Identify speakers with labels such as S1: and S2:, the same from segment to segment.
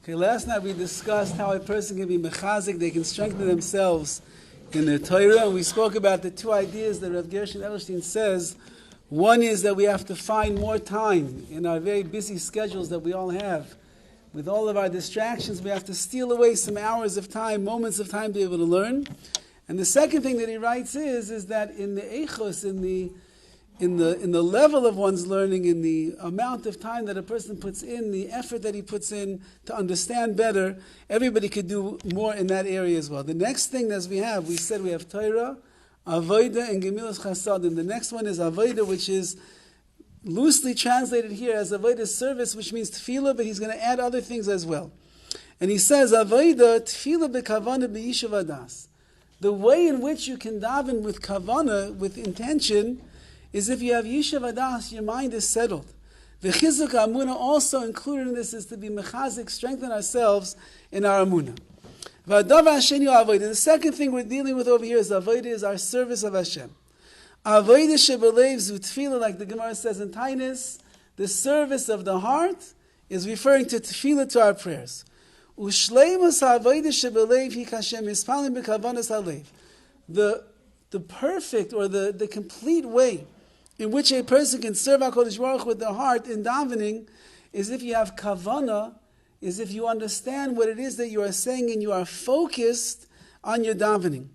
S1: Okay, last night we discussed how a person can be mechazik, they can strengthen themselves in their Torah, and we spoke about the two ideas that Rav Gershon Edelstein says. One is that we have to find more time in our very busy schedules that we all have. With all of our distractions, we have to steal away some hours of time, moments of time to be able to learn. And the second thing that he writes is that in the echos, in the level of one's learning, in the amount of time that a person puts in, the effort that he puts in to understand better, everybody could do more in that area as well. The next thing as we said we have Torah, Avodah, and Gemilas Chasadim. The next one is Avodah, which is loosely translated here as Avodah service, which means Tefillah, but he's going to add other things as well. And he says, Avodah, Tefillah beKavanah b'yishuv hadas. The way in which you can daven with Kavanah, with intention, is if you have Yishuv hadas, your mind is settled. The HACHIZUK Emunah also included in this is to be mechazik, strengthen ourselves in our Emunah. The second thing we're dealing with over here is Avodah, is our service of Hashem. Avodah shebelev zu tefillah, like the Gemara says in Tainus, the service of the heart is referring to tefillah, to our prayers. Ushleimus ha'avodah shebelev hi kashem mispalim b'kavanas halev. The perfect or the complete way in which a person can serve HaKadosh Baruch Hu with their heart in davening is if you have kavanah, is if you understand what it is that you are saying and you are focused on your davening.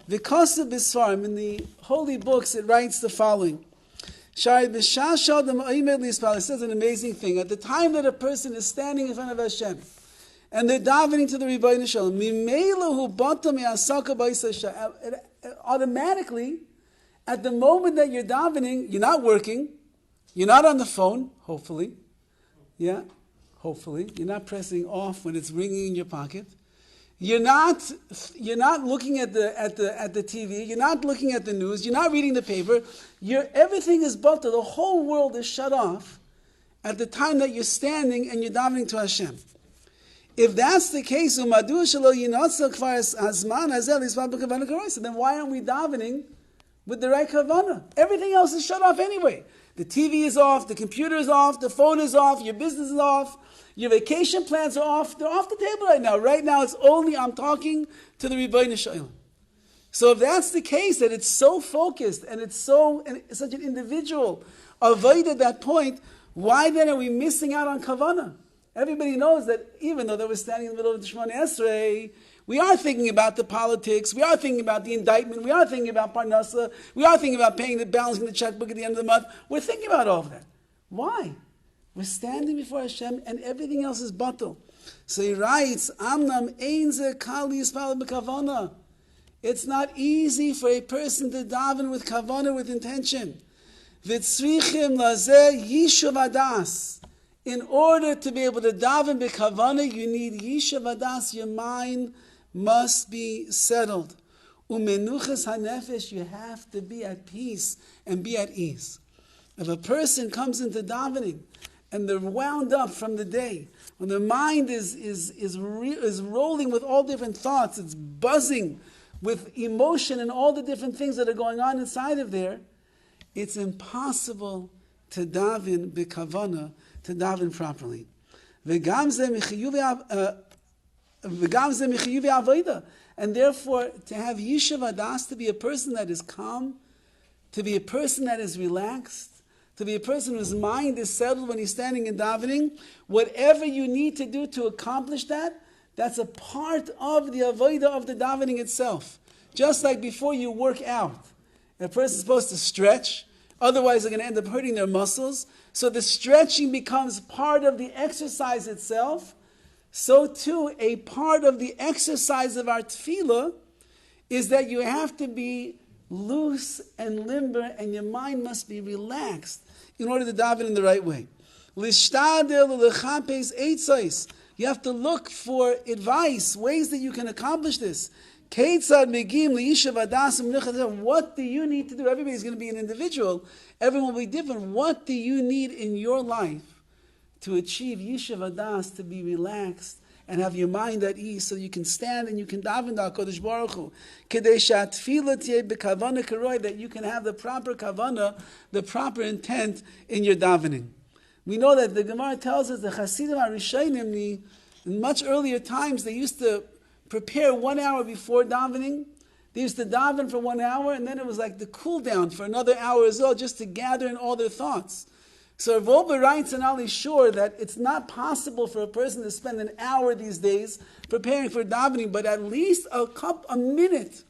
S1: V'kosav b'sfarim, in the holy books, it writes the following. It says an amazing thing. At the time that a person is standing in front of Hashem and they're davening to the Rebbeinu Shalom, automatically, at the moment that you're davening, you're not working, you're not on the phone, hopefully. Yeah, hopefully. You're not pressing off when it's ringing in your pocket. You're not looking at the TV, you're not looking at the news, you're not reading the paper. Everything is bottled, the whole world is shut off at the time that you're standing and you're davening to Hashem. If that's the case, then why aren't we davening with the right kavanah? Everything else is shut off anyway. The TV is off, the computer is off, the phone is off, your business is off, your vacation plans are off. They're off the table right now. Right now, it's only I'm talking to the Rebbeinu Shalom. So if that's the case, that it's so focused and it's such an individual avoid at that point, why then are we missing out on kavanah? Everybody knows that even though they were standing in the middle of the Shemona Esrei, we are thinking about the politics, we are thinking about the indictment, we are thinking about Parnasa, we are thinking about balancing the checkbook at the end of the month. We're thinking about all of that. Why? We're standing before Hashem and everything else is batal. So he writes, Amnam ein ze kal yispal b'kavana. It's not easy for a person to daven with kavana, with intention. V'tzrichim lazeh yishuv hadas. In order to be able to daven b'kavana, you need yishuv hadas. Your mind must be settled. Umenuchas hanefesh, you have to be at peace and be at ease. If a person comes into davening and they're wound up from the day, when their mind is rolling with all different thoughts, it's buzzing with emotion and all the different things that are going on inside of there, it's impossible to daven b'kavana, to daven properly. And therefore, to have Yishuv hadas, to be a person that is calm, to be a person that is relaxed, to be a person whose mind is settled when he's standing and davening, whatever you need to do to accomplish that, that's a part of the avodah of the davening itself. Just like before you work out, a person is supposed to stretch, otherwise they're going to end up hurting their muscles. So the stretching becomes part of the exercise itself. So too, a part of the exercise of our tefillah is that you have to be loose and limber and your mind must be relaxed in order to daven in the right way. You have to look for advice, ways that you can accomplish this. What do you need to do? Everybody's going to be an individual. Everyone will be different. What do you need in your life to achieve Yishuv hadas, to be relaxed and have your mind at ease so you can stand and you can daven to HaKadosh Baruch Hu. That you can have the proper kavanah, the proper intent in your davening. We know that the Gemara tells us the Chasidim HaRishayim, In much earlier times, they used to prepare 1 hour before davening. They used to daven for 1 hour, and then it was like the cool down for another hour as well, just to gather in all their thoughts. So Rav Wolbe writes in Ali Shur that it's not possible for a person to spend an hour these days preparing for davening, but at least a minute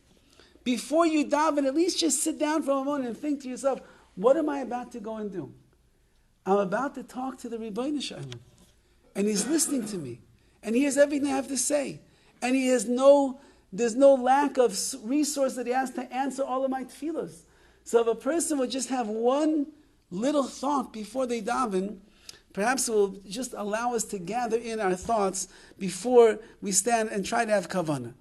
S1: before you daven, at least just sit down for a moment and think to yourself, what am I about to go and do? I'm about to talk to the Rebbeinu Shalom, and he's listening to me, and he hears everything I have to say, and there's no lack of resource that he has to answer all of my tefillos. So if a person would just have one little thought before they daven, perhaps it will just allow us to gather in our thoughts before we stand and try to have kavanah.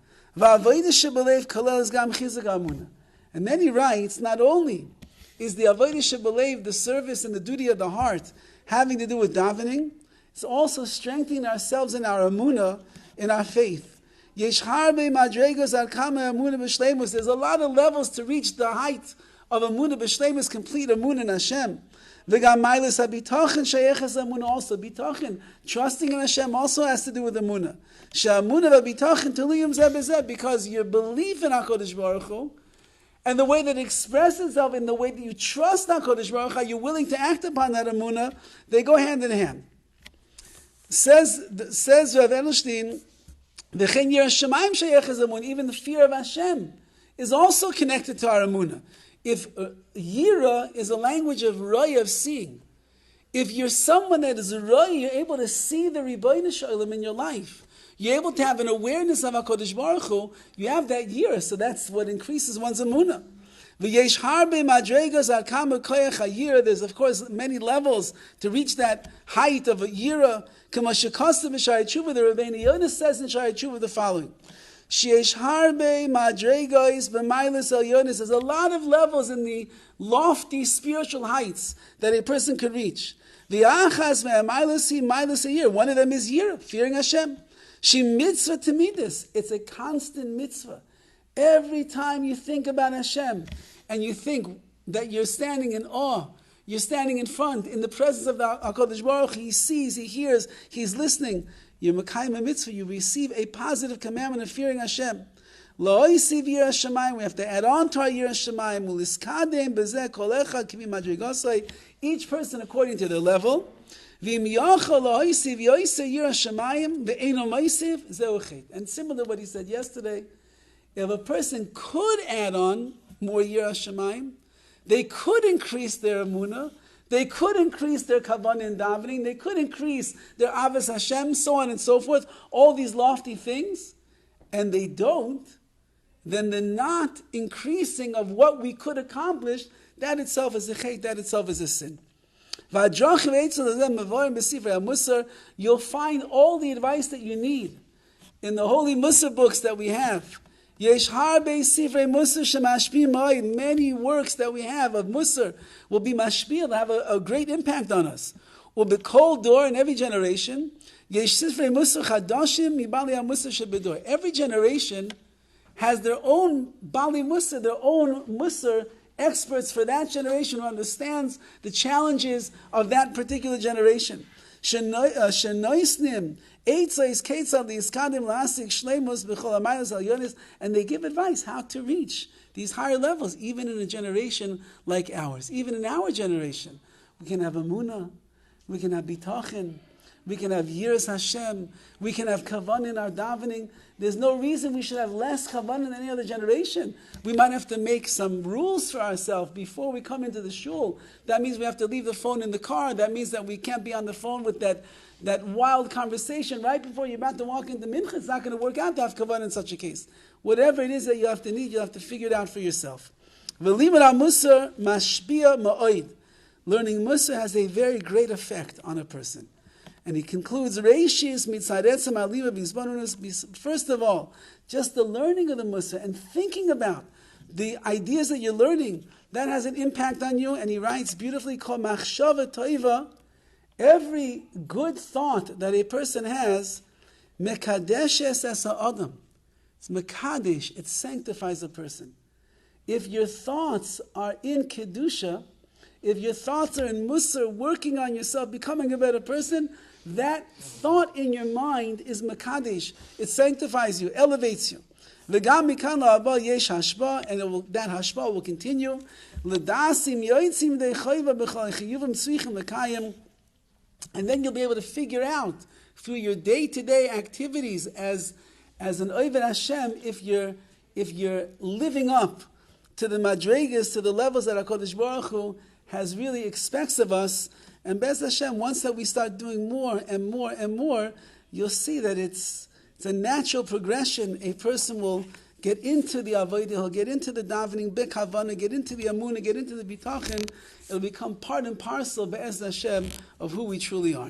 S1: And then he writes, not only is the avodah shebelev, the service and the duty of the heart, having to do with davening, it's also strengthening ourselves in our emunah, in our faith. There's a lot of levels to reach the height of emunah b'shleimus, complete emunah in Hashem. Also, bitachon, trusting in Hashem, also has to do with emunah. Because your belief in HaKadosh Baruch Hu, and the way that it expresses itself in the way that you trust HaKadosh Baruch Hu, you're willing to act upon that emunah, they go hand in hand. Says Rav Edelstein, even the fear of Hashem is also connected to our emunah. If Yira is a language of roy, of seeing, if you're someone that is roy, you're able to see the Rebbeinu Shalom in your life. You're able to have an awareness of HaKadosh Baruch Hu. You have that Yiras, so that's what increases one's emunah. There's of course many levels to reach that height of a Yira. The Rabbeinu Yonah says in Shai Tshuva the following: there's a lot of levels in the lofty spiritual heights that a person could reach. One of them is Yira, fearing Hashem. She mitzvah tamidus. It's a constant mitzvah. Every time you think about Hashem and you think that you're standing in awe, you're standing in front, in the presence of the HaKadosh Baruch Hu, he sees, he hears, he's listening. You're Makayim a mitzvah, you receive a positive commandment of fearing Hashem. Lo'isiv Yiras Shamayim, we have to add on to our Yiras Shamayim. Each person according to their level. And similar to what he said yesterday, if a person could add on more Yiras Shamayim, they could increase their emunah, they could increase their kavanah in davening, they could increase their avos Hashem, so on and so forth, all these lofty things, and they don't, then the not increasing of what we could accomplish, that itself is a chet, that itself is a sin. You'll find all the advice that you need in the holy Musar books that we have. Many works that we have of Musar will be mashpil, have a great impact on us. Will be cold door in every generation. Every generation has their own Bali Musar, their own Musar experts for that generation who understands the challenges of that particular generation. And they give advice how to reach these higher levels, even in a generation like ours. Even in our generation, we can have Emunah, we can have Bitachon, we can have Yiras Hashem, we can have Kavanah in our davening. There's no reason we should have less Kavanah than any other generation. We might have to make some rules for ourselves before we come into the shul. That means we have to leave the phone in the car. That means that we can't be on the phone with that wild conversation right before you're about to walk into mincha. It's not going to work out to have Kavanah in such a case. Whatever it is that you have to need, you have to figure it out for yourself. Learning Musar has a very great effect on a person. And he concludes, first of all, just the learning of the Musar and thinking about the ideas that you're learning, that has an impact on you. And he writes beautifully, called machshava toiva, every good thought that a person has, mekadeshes es ha'adam. It's mekadesh, it sanctifies a person. If your thoughts are in kedusha, if your thoughts are in Musar, working on yourself, becoming a better person, that thought in your mind is makadesh. It sanctifies you, elevates you. V'gam mikan la'aba yesh hashpa, and that hashpa will continue. L'dasim yoitzim de'chayva b'chal chiyuvim tzvichim l'kayim, and then you'll be able to figure out through your day-to-day activities as an Oved Hashem, if you're living up to the madregas, to the levels that HaKadosh Baruch Hu has really expects of us. And Bez Hashem, once that we start doing more and more and more, you'll see that it's a natural progression. A person will get into the avodah, he'll get into the davening, Kavanah, get into the Emunah, get into the Bitachon. It'll become part and parcel, Bez Hashem, of who we truly are.